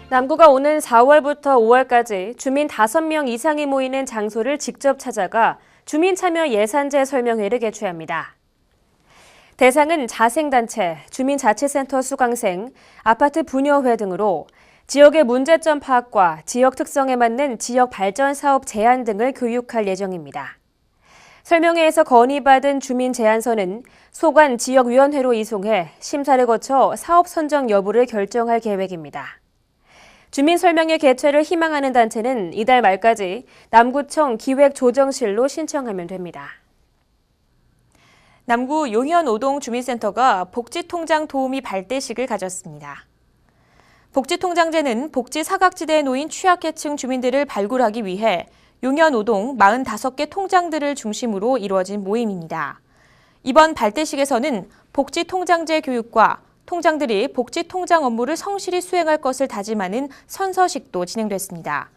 남구가 오는 4월부터 5월까지 주민 5명 이상이 모이는 장소를 직접 찾아가 주민참여 예산제 설명회를 개최합니다. 대상은 자생단체, 주민자치센터 수강생, 아파트 분여회 등으로 지역의 문제점 파악과 지역 특성에 맞는 지역 발전 사업 제안 등을 교육할 예정입니다. 설명회에서 건의받은 주민 제안서는 소관 지역위원회로 이송해 심사를 거쳐 사업 선정 여부를 결정할 계획입니다. 주민 설명회 개최를 희망하는 단체는 이달 말까지 남구청 기획조정실로 신청하면 됩니다. 남구 용현 5동 주민센터가 복지통장 도우미 발대식을 가졌습니다. 복지통장제는 복지 사각지대에 놓인 취약계층 주민들을 발굴하기 위해 용현 5동 45개 통장들을 중심으로 이루어진 모임입니다. 이번 발대식에서는 복지통장제 교육과 통장들이 복지통장 업무를 성실히 수행할 것을 다짐하는 선서식도 진행됐습니다.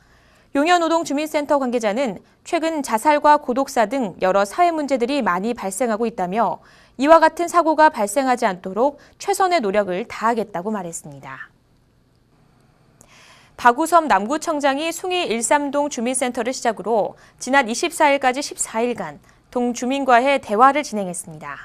용현 5동 주민센터 관계자는 최근 자살과 고독사 등 여러 사회 문제들이 많이 발생하고 있다며 이와 같은 사고가 발생하지 않도록 최선의 노력을 다하겠다고 말했습니다. 박우섭 남구청장이 숭이 13동 주민센터를 시작으로 지난 24일까지 14일간 동 주민과의 대화를 진행했습니다.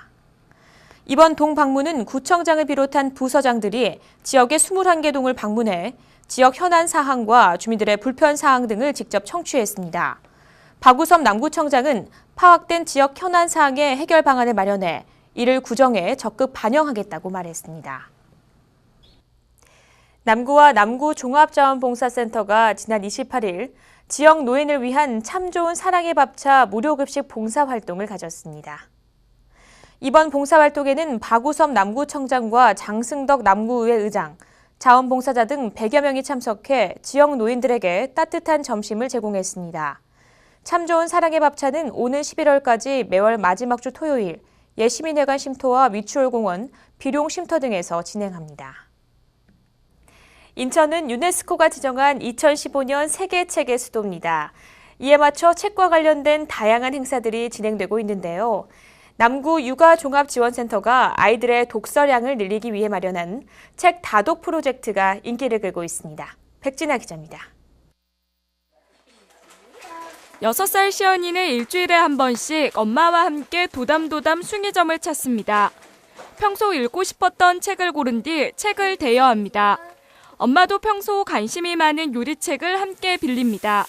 이번 동 방문은 구청장을 비롯한 부서장들이 지역의 21개 동을 방문해 지역 현안 사항과 주민들의 불편 사항 등을 직접 청취했습니다. 박우섭 남구청장은 파악된 지역 현안 사항의 해결 방안을 마련해 이를 구정에 적극 반영하겠다고 말했습니다. 남구와 남구 종합자원봉사센터가 지난 28일 지역 노인을 위한 참 좋은 사랑의 밥차 무료급식 봉사활동을 가졌습니다. 이번 봉사활동에는 박우섭 남구청장과 장승덕 남구의회 의장, 자원봉사자 등 100여 명이 참석해 지역 노인들에게 따뜻한 점심을 제공했습니다. 참 좋은 사랑의 밥차는 오는 11월까지 매월 마지막 주 토요일 예시민회관 쉼터와 위추홀공원, 비룡 쉼터 등에서 진행합니다. 인천은 유네스코가 지정한 2015년 세계 책의 수도입니다. 이에 맞춰 책과 관련된 다양한 행사들이 진행되고 있는데요. 남구 육아종합지원센터가 아이들의 독서량을 늘리기 위해 마련한 책 다독 프로젝트가 인기를 끌고 있습니다. 백진아 기자입니다. 6살 시연이는 일주일에 한 번씩 엄마와 함께 도담도담 숭이점을 찾습니다. 평소 읽고 싶었던 책을 고른 뒤 책을 대여합니다. 엄마도 평소 관심이 많은 요리책을 함께 빌립니다.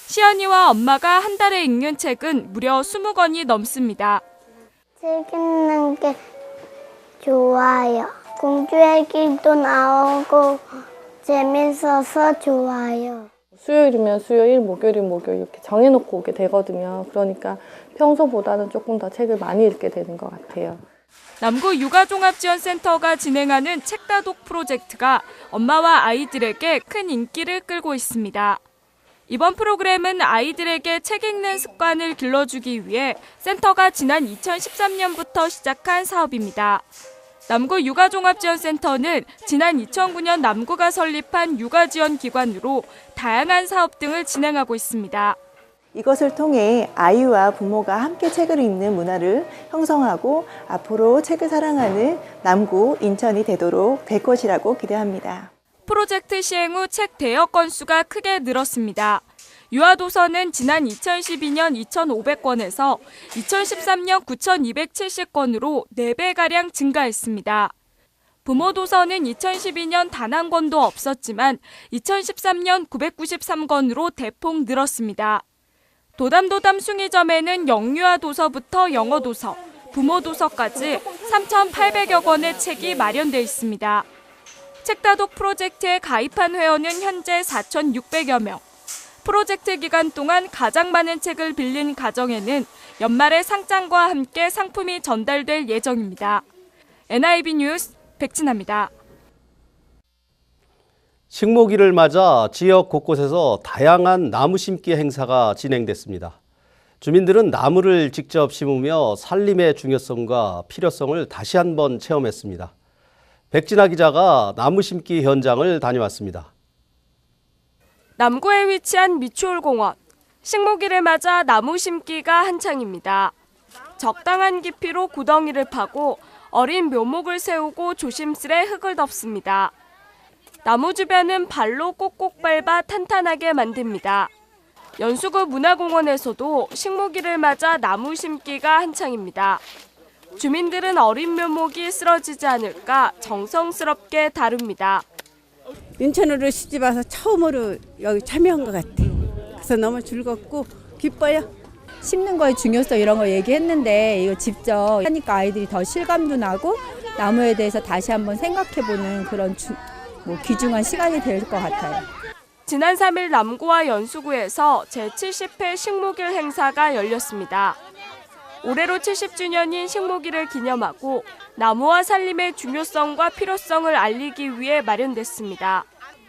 시연이와 엄마가 한 달에 읽는 책은 무려 20권이 넘습니다. 책 읽는 게 좋아요. 공주 얘기도 나오고 재밌어서 좋아요. 수요일이면 수요일, 목요일이면 목요일 이렇게 정해놓고 오게 되거든요. 그러니까 평소보다는 조금 더 책을 많이 읽게 되는 것 같아요. 남구 육아종합지원센터가 진행하는 책다독 프로젝트가 엄마와 아이들에게 큰 인기를 끌고 있습니다. 이번 프로그램은 아이들에게 책 읽는 습관을 길러주기 위해 센터가 지난 2013년부터 시작한 사업입니다. 남구 육아종합지원센터는 지난 2009년 남구가 설립한 육아지원기관으로 다양한 사업 등을 진행하고 있습니다. 이것을 통해 아이와 부모가 함께 책을 읽는 문화를 형성하고 앞으로 책을 사랑하는 남구, 인천이 되도록 될 것이라고 기대합니다. 프로젝트 시행 후 책 대여 건수가 크게 늘었습니다. 유아도서는 지난 2012년 2,500권에서 2013년 9,270권으로 4배가량 증가했습니다. 부모도서는 2012년 단 한 권도 없었지만 2013년 993권으로 대폭 늘었습니다. 도담도담 숭이점에는 영유아 도서부터 영어 도서, 부모 도서까지 3,800여 권의 책이 마련돼 있습니다. 책다독 프로젝트에 가입한 회원은 현재 4,600여 명. 프로젝트 기간 동안 가장 많은 책을 빌린 가정에는 연말에 상장과 함께 상품이 전달될 예정입니다. NIB 뉴스 백진아입니다. 식목일을 맞아 지역 곳곳에서 다양한 나무 심기 행사가 진행됐습니다. 주민들은 나무를 직접 심으며 살림의 중요성과 필요성을 다시 한번 체험했습니다. 백진아 기자가 나무 심기 현장을 다녀왔습니다. 남구에 위치한 미추홀공원. 식목일을 맞아 나무 심기가 한창입니다. 적당한 깊이로 구덩이를 파고 어린 묘목을 세우고 조심스레 흙을 덮습니다. 나무 주변은 발로 꼭꼭 밟아 탄탄하게 만듭니다. 연수구 문화공원에서도 식목일을 맞아 나무 심기가 한창입니다. 주민들은 어린 묘목이 쓰러지지 않을까 정성스럽게 다룹니다. 인천으로 시집 와서 처음으로 여기 참여한 것 같아. 그래서 너무 즐겁고 기뻐요. 심는 거의 중요성 이런 거 얘기했는데 이거 직접 하니까 아이들이 더 실감도 나고 나무에 대해서 다시 한번 생각해보는 그런 귀중한 시간이 될 것 같아요. 지난 3일 남구와 연수구에서 제70회 식목일 행사가 열렸습니다. 올해로 70주년인 식목일을 기념하고 나무와 살림의 중요성과 필요성을 알리기 위해 마련됐습니다.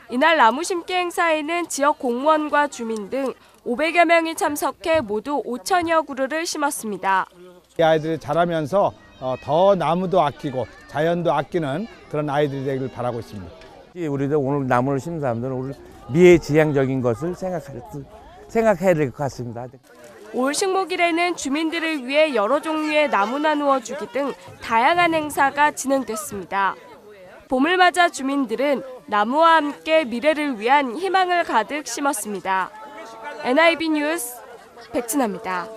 이날 나무 심기 행사에는 지역 공무원과 주민 등 500여 명이 참석해 모두 5천여 그루를 심었습니다. 이 아이들이 자라면서 더 나무도 아끼고 자연도 아끼는 그런 아이들이 되길 바라고 있습니다. 우리도 오늘 나무를 심는 사람들은 오늘 미래지향적인 것을 생각해야 될 것 같습니다. 올 식목일에는 주민들을 위해 여러 종류의 나무 나누어 주기 등 다양한 행사가 진행됐습니다. 봄을 맞아 주민들은 나무와 함께 미래를 위한 희망을 가득 심었습니다. NIB 뉴스 백진아입니다.